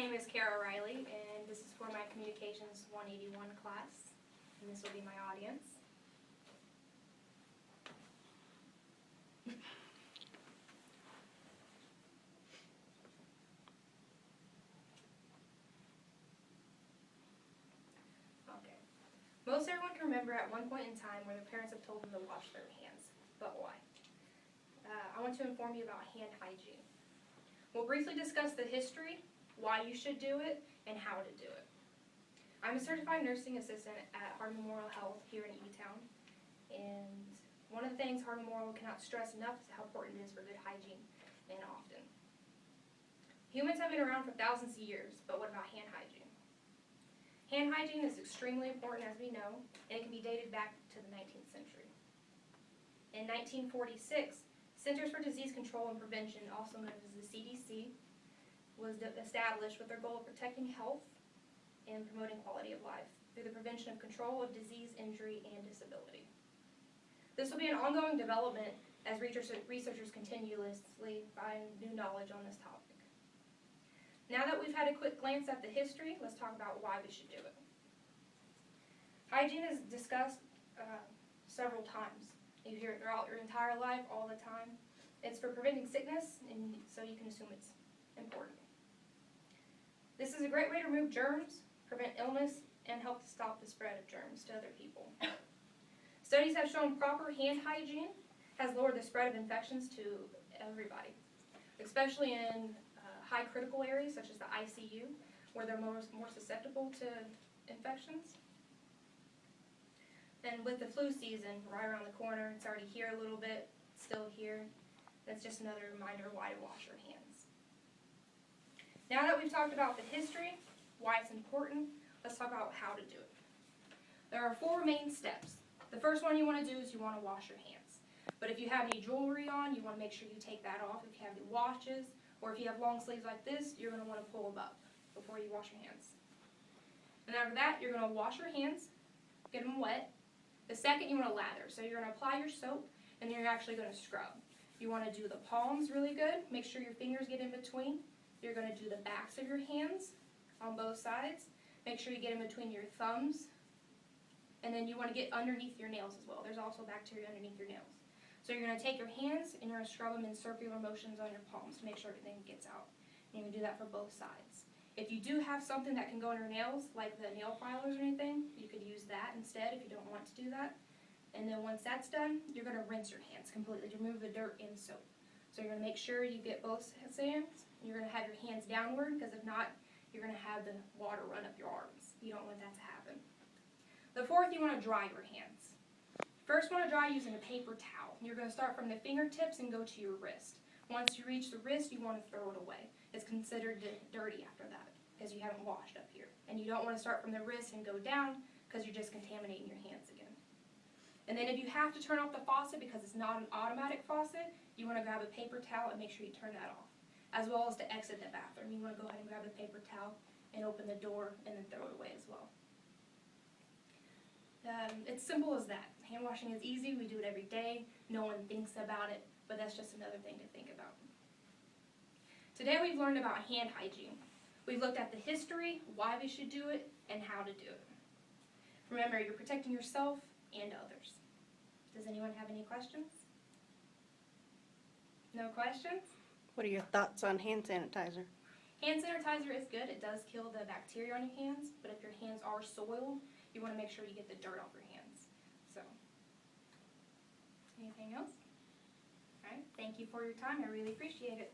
name is Kara Riley, and this is for my Communications 181 class, and this will be my audience. Okay. Most everyone can remember at one point in time where their parents have told them to wash their hands, but why? I want to inform you about hand hygiene. We'll briefly discuss the history, why you should do it, and how to do it. I'm a certified nursing assistant at Hardin Memorial Health here in E-Town, and one of the things Hardin Memorial cannot stress enough is how important it is for good hygiene and often. Humans have been around for thousands of years, but what about hand hygiene? Hand hygiene is extremely important, as we know, and it can be dated back to the 19th century. In 1946, Centers for Disease Control and Prevention, also known as the CDC, was established with their goal of protecting health and promoting quality of life through the prevention of control of disease, injury, and disability. This will be an ongoing development as researchers continuously find new knowledge on this topic. Now that we've had a quick glance at the history, let's talk about why we should do it. Hygiene is discussed several times. You hear it throughout your entire life, all the time. It's for preventing sickness, and so you can assume it's important. This is a great way to remove germs, prevent illness, and help to stop the spread of germs to other people. Studies have shown proper hand hygiene has lowered the spread of infections to everybody, especially in high critical areas such as the ICU, where they're more susceptible to infections. And with the flu season right around the corner, it's already here a little bit, still here. That's just another reminder why to wash your hands. Now that we've talked about the history, why it's important, let's talk about how to do it. There are 4 main steps. The first one you want to do is you want to wash your hands. But if you have any jewelry on, you want to make sure you take that off. If you have any watches, or if you have long sleeves like this, you're going to want to pull them up before you wash your hands. And after that, you're going to wash your hands, get them wet. The second, you want to lather. So you're going to apply your soap, and then you're actually going to scrub. You want to do the palms really good. Make sure your fingers get in between. You're going to do the backs of your hands on both sides. Make sure you get in between your thumbs. And then you want to get underneath your nails as well. There's also bacteria underneath your nails. So you're going to take your hands, and you're going to scrub them in circular motions on your palms to make sure everything gets out. And you're going to do that for both sides. If you do have something that can go on your nails, like the nail filers or anything, you could use that instead if you don't want to do that. And then once that's done, you're going to rinse your hands completely to remove the dirt and soap. So you're going to make sure you get both hands. You're going to have your hands downward, because if not, you're going to have the water run up your arms. You don't want that to happen. The fourth, you want to dry your hands. First, you want to dry using a paper towel. You're going to start from the fingertips and go to your wrist. Once you reach the wrist, you want to throw it away. It's considered dirty after that, because you haven't washed up here. And you don't want to start from the wrist and go down, because you're just contaminating your hands again. And then if you have to turn off the faucet because it's not an automatic faucet, you want to grab a paper towel and make sure you turn that off. As well as to exit the bathroom, you want to go ahead and grab a paper towel and open the door and then throw it away as well. It's simple as that. Hand washing is easy. We do it every day. No one thinks about it, but that's just another thing to think about. Today we've learned about hand hygiene. We've looked at the history, why we should do it, and how to do it. Remember, you're protecting yourself and others. Does anyone have any questions? No questions? What are your thoughts on hand sanitizer? Hand sanitizer is good. It does kill the bacteria on your hands, but if your hands are soiled, you want to make sure you get the dirt off your hands. So, anything else? All right, thank you for your time. I really appreciate it.